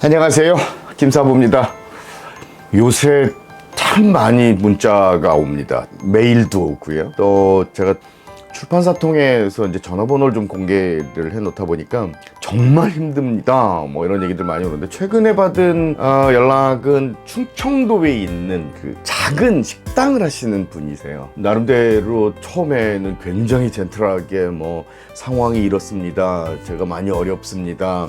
안녕하세요, 김사부입니다. 요새 참 많이 문자가 옵니다. 메일도 오고요. 또 제가 출판사 통해서 이제 전화번호를 좀 공개를 해놓다 보니까 정말 힘듭니다, 뭐 이런 얘기들 많이 오는데, 최근에 받은 연락은 충청도에 있는 그 작은 식당을 하시는 분이세요. 나름대로 처음에는 굉장히 젠틀하게 뭐 상황이 이렇습니다, 제가 많이 어렵습니다,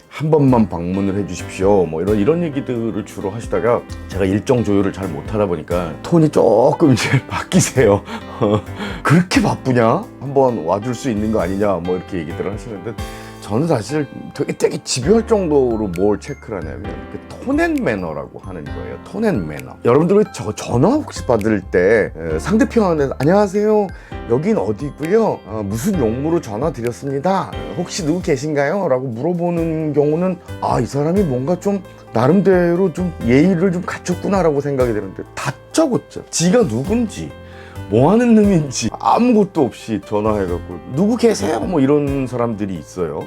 한 번만 방문을 해주십시오, 뭐 이런 얘기들을 주로 하시다가 제가 일정 조율을 잘 못하다 보니까 톤이 조금 이제 바뀌세요. 그렇게 바쁘냐? 한번 와줄 수 있는 거 아니냐? 뭐 이렇게 얘기들을 하시는데, 저는 사실 되게 집요할 정도로 뭘 체크를 하냐면 그 톤앤 매너라고 하는 거예요. 톤앤 매너. 여러분들 전화 혹시 받을 때 상대편에서 안녕하세요, 여긴 어디고요, 무슨 용무로 전화 드렸습니다, 혹시 누구 계신가요? 라고 물어보는 경우는 이 사람이 뭔가 좀 나름대로 좀 예의를 좀 갖췄구나 라고 생각이 되는데, 다짜고짜 지가 누군지 뭐 하는 놈인지 아무것도 없이 전화해갖고 누구 계세요? 뭐 이런 사람들이 있어요.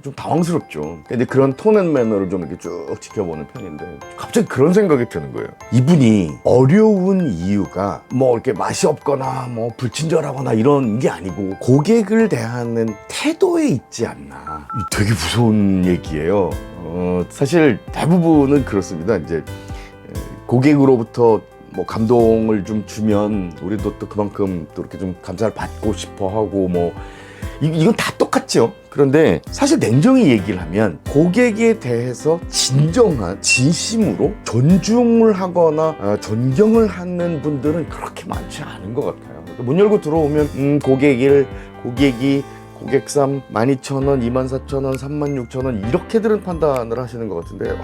좀 당황스럽죠. 근데 그런 톤앤 매너를 좀 이렇게 쭉 지켜보는 편인데, 갑자기 그런 생각이 드는 거예요. 이분이 어려운 이유가 뭐 이렇게 맛이 없거나 뭐 불친절하거나 이런 게 아니고 고객을 대하는 태도에 있지 않나. 되게 무서운 얘기예요. 사실 대부분은 그렇습니다. 이제 고객으로부터 뭐 감동을 좀 주면 우리도 또 그만큼 또 이렇게 좀 감사를 받고 싶어 하고, 뭐 이건 다 똑같죠. 그런데 사실 냉정히 얘기를 하면 고객에 대해서 진정한 진심으로 존중을 하거나 존경을 하는 분들은 그렇게 많지 않은 것 같아요. 문 열고 들어오면 고객이 고객삼 12,000원, 24,000원, 36,000원 이렇게들은 판단을 하시는 것 같은데,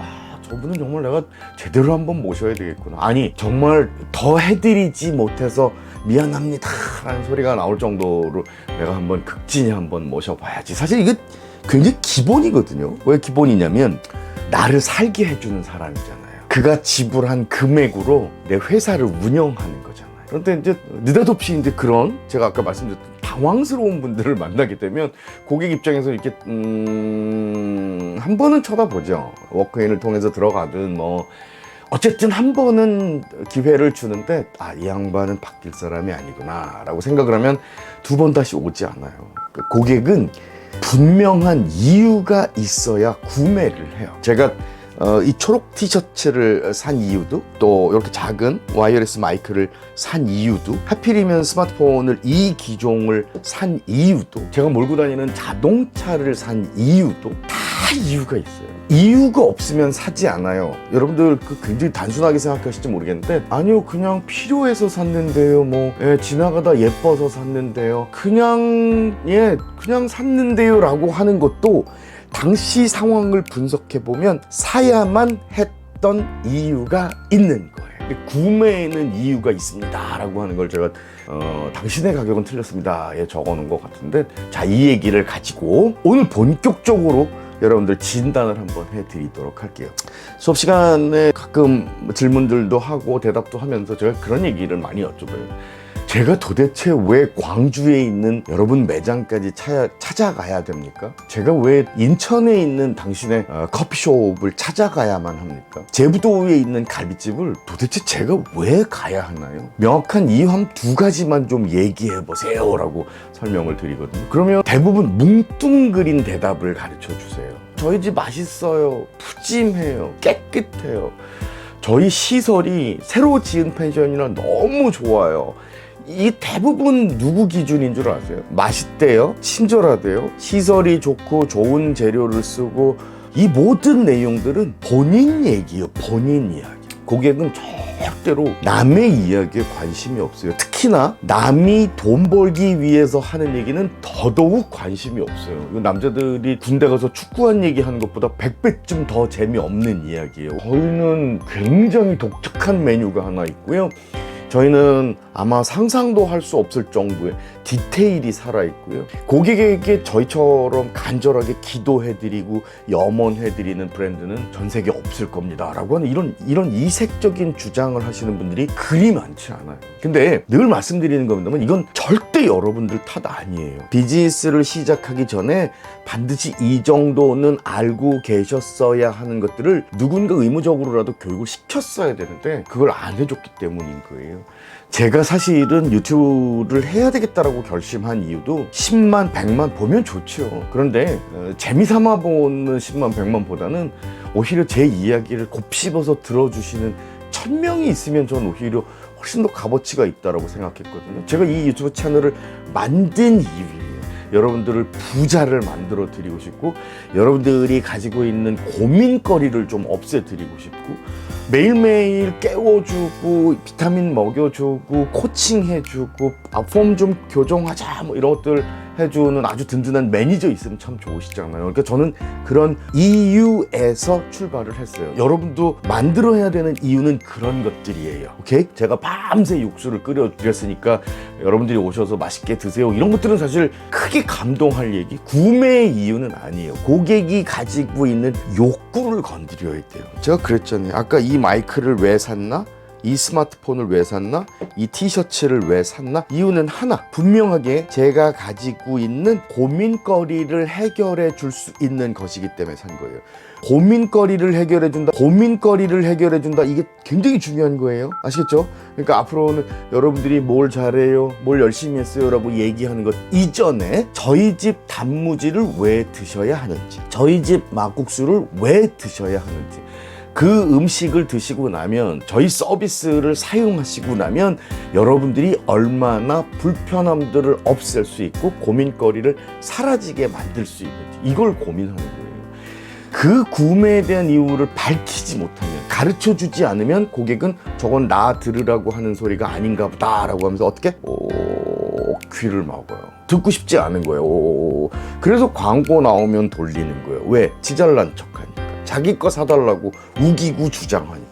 저분은 정말 내가 제대로 한번 모셔야 되겠구나, 아니 정말 더 해드리지 못해서 미안합니다 라는 소리가 나올 정도로 내가 한번 극진히 한번 모셔봐야지. 사실 이게 굉장히 기본이거든요. 왜 기본이냐면 나를 살게 해주는 사람이잖아요. 그가 지불한 금액으로 내 회사를 운영하는 거잖아요. 그런데 이제 느닷없이 이제 그런, 제가 아까 말씀드렸던 당황스러운 분들을 만나게 되면 고객 입장에서 이렇게 한 번은 쳐다보죠. 워크인을 통해서 들어가든 뭐 어쨌든 한 번은 기회를 주는데, 이 양반은 바뀔 사람이 아니구나 라고 생각을 하면 두 번 다시 오지 않아요. 고객은 분명한 이유가 있어야 구매를 해요. 제가 이 초록 티셔츠를 산 이유도, 또 이렇게 작은 와이어리스 마이크를 산 이유도, 하필이면 스마트폰을 이 기종을 산 이유도, 제가 몰고 다니는 자동차를 산 이유도 다 이유가 있어요. 이유가 없으면 사지 않아요. 여러분들 굉장히 단순하게 생각하실지 모르겠는데, 아니요 그냥 필요해서 샀는데요, 지나가다 예뻐서 샀는데요, 그냥 샀는데요 라고 하는 것도 당시 상황을 분석해보면 사야만 했던 이유가 있는 거예요. 구매에는 이유가 있습니다 라고 하는 걸 제가 당신의 가격은 틀렸습니다에 적어놓은 것 같은데, 자, 이 얘기를 가지고 오늘 본격적으로 여러분들 진단을 한번 해드리도록 할게요. 수업 시간에 가끔 질문들도 하고 대답도 하면서 제가 그런 얘기를 많이 여쭤봐요. 제가 도대체 왜 광주에 있는 여러분 매장까지 찾아가야 됩니까? 제가 왜 인천에 있는 당신의 커피숍을 찾아가야만 합니까? 제부도에 있는 갈비집을 도대체 제가 왜 가야 하나요? 명확한 이유 한 두 가지만 좀 얘기해 보세요 라고 설명을 드리거든요. 그러면 대부분 뭉뚱그린 대답을 가르쳐 주세요. 저희 집 맛있어요, 푸짐해요, 깨끗해요, 저희 시설이 새로 지은 펜션이라 너무 좋아요. 이 대부분 누구 기준인 줄 아세요? 맛있대요, 친절하대요, 시설이 좋고 좋은 재료를 쓰고, 이 모든 내용들은 본인 얘기예요. 본인 이야기. 고객은 절대로 남의 이야기에 관심이 없어요. 특히나 남이 돈 벌기 위해서 하는 얘기는 더더욱 관심이 없어요. 이거 남자들이 군대 가서 축구한 얘기 하는 것보다 100배쯤 더 재미없는 이야기예요. 저희는 굉장히 독특한 메뉴가 하나 있고요. 저희는 아마 상상도 할 수 없을 정도의 디테일이 살아있고요. 고객에게 저희처럼 간절하게 기도해드리고 염원해드리는 브랜드는 전 세계에 없을 겁니다 라고 하는 이런 이색적인 주장을 하시는 분들이 그리 많지 않아요. 근데 늘 말씀드리는 겁니다만, 이건 절대 절대 여러분들 탓 아니에요. 비즈니스를 시작하기 전에 반드시 이 정도는 알고 계셨어야 하는 것들을 누군가 의무적으로라도 교육을 시켰어야 되는데 그걸 안 해줬기 때문인 거예요. 제가 사실은 유튜브를 해야 되겠다라고 결심한 이유도 10만, 100만 보면 좋죠. 그런데 재미삼아 보는 10만, 100만 보다는 오히려 제 이야기를 곱씹어서 들어주시는 1000명이 있으면 저는 오히려 훨씬 더 값어치가 있다고 생각했거든요. 제가 이 유튜브 채널을 만든 이유예요. 여러분들을 부자를 만들어 드리고 싶고, 여러분들이 가지고 있는 고민거리를 좀 없애드리고 싶고, 매일매일 깨워주고 비타민 먹여주고 코칭해주고 폼 좀 교정하자 뭐 이런 것들 해주는 아주 든든한 매니저 있으면 참 좋으시잖아요. 그러니까 저는 그런 이유에서 출발을 했어요. 여러분도 만들어야 되는 이유는 그런 것들이에요. 오케이? 제가 밤새 육수를 끓여드렸으니까 여러분들이 오셔서 맛있게 드세요. 이런 것들은 사실 크게 감동할 얘기, 구매의 이유는 아니에요. 고객이 가지고 있는 욕구를 건드려야 돼요. 제가 그랬잖아요. 아까 이 마이크를 왜 샀나? 이 스마트폰을 왜 샀나? 이 티셔츠를 왜 샀나? 이유는 하나, 분명하게 제가 가지고 있는 고민거리를 해결해 줄 수 있는 것이기 때문에 산 거예요. 고민거리를 해결해 준다, 이게 굉장히 중요한 거예요. 아시겠죠? 그러니까 앞으로는 여러분들이 뭘 잘해요, 뭘 열심히 했어요 라고 얘기하는 것 이전에 저희 집 단무지를 왜 드셔야 하는지, 저희 집 막국수를 왜 드셔야 하는지, 그 음식을 드시고 나면, 저희 서비스를 사용하시고 나면 여러분들이 얼마나 불편함들을 없앨 수 있고 고민거리를 사라지게 만들 수 있는지, 이걸 고민하는 거예요. 그 구매에 대한 이유를 밝히지 못하면, 가르쳐주지 않으면 고객은 저건 나 들으라고 하는 소리가 아닌가 보다 라고 하면서 어떻게? 귀를 막아요. 듣고 싶지 않은 거예요. 그래서 광고 나오면 돌리는 거예요. 왜? 지잘난 척하니까. 자기 거 사달라고 우기고 주장하니까.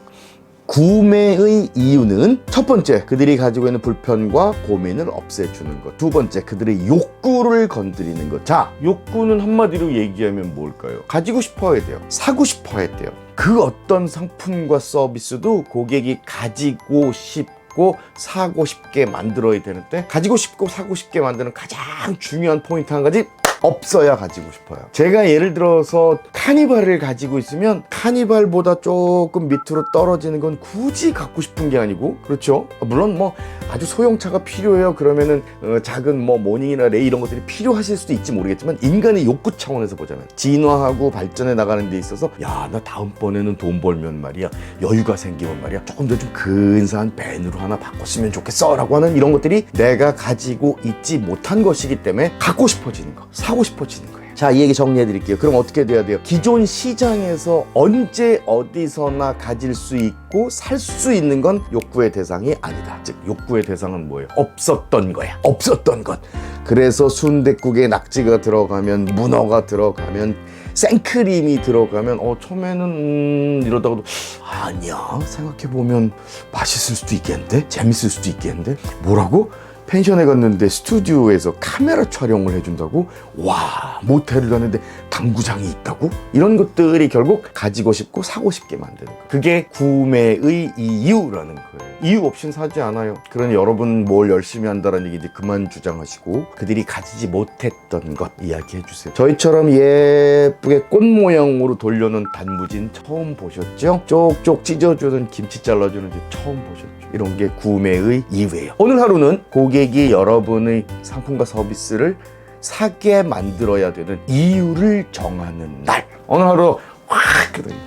구매의 이유는 첫 번째, 그들이 가지고 있는 불편과 고민을 없애주는 것. 두 번째, 그들의 욕구를 건드리는 것. 자, 욕구는 한마디로 얘기하면 뭘까요? 가지고 싶어야 돼요. 사고 싶어야 돼요. 그 어떤 상품과 서비스도 고객이 가지고 싶고 사고 싶게 만들어야 되는데, 가지고 싶고 사고 싶게 만드는 가장 중요한 포인트 한 가지, 없어야 가지고 싶어요. 제가 예를 들어서 카니발을 가지고 있으면 카니발보다 조금 밑으로 떨어지는 건 굳이 갖고 싶은 게 아니고, 그렇죠? 물론 뭐 아주 소형차가 필요해요. 그러면은 작은 뭐 모닝이나 레이 이런 것들이 필요하실 수도 있지 모르겠지만, 인간의 욕구 차원에서 보자면 진화하고 발전해 나가는 데 있어서, 야, 나 다음번에는 돈 벌면 말이야, 여유가 생기면 말이야, 조금 더 좀 근사한 밴으로 하나 바꿨으면 좋겠어 라고 하는 이런 것들이 내가 가지고 있지 못한 것이기 때문에 갖고 싶어지는 거, 사고 싶어지는 거예요. 자, 이 얘기 정리해 드릴게요. 그럼 어떻게 돼야 돼요? 기존 시장에서 언제 어디서나 가질 수 있고 살 수 있는 건 욕구의 대상이 아니다. 즉, 욕구의 대상은 뭐예요? 없었던 거야. 없었던 것. 그래서 순댓국에 낙지가 들어가면, 문어가 들어가면, 생크림이 들어가면 처음에는 이러다가도 아니야, 생각해보면 맛있을 수도 있겠는데? 재밌을 수도 있겠는데? 뭐라고? 펜션에 갔는데 스튜디오에서 카메라 촬영을 해준다고? 와, 모텔을 갔는데 당구장이 있다고? 이런 것들이 결국 가지고 싶고 사고 싶게 만드는 거예요. 그게 구매의 이유라는 거예요. 이유 없이는 사지 않아요. 그러니 여러분 뭘 열심히 한다는 얘기 이제 그만 주장하시고, 그들이 가지지 못했던 것 이야기해 주세요. 저희처럼 예쁘게 꽃 모양으로 돌려놓은 단무지는 처음 보셨죠? 쪽쪽 찢어주는 김치 잘라주는 집 처음 보셨죠? 이런 게 구매의 이유예요. 오늘 하루는 고객이 여러분의 상품과 서비스를 사게 만들어야 되는 이유를 정하는 날. 오늘 하루 확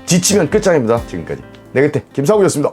지치면 끝장입니다. 지금까지 내 곁에 김사부였습니다.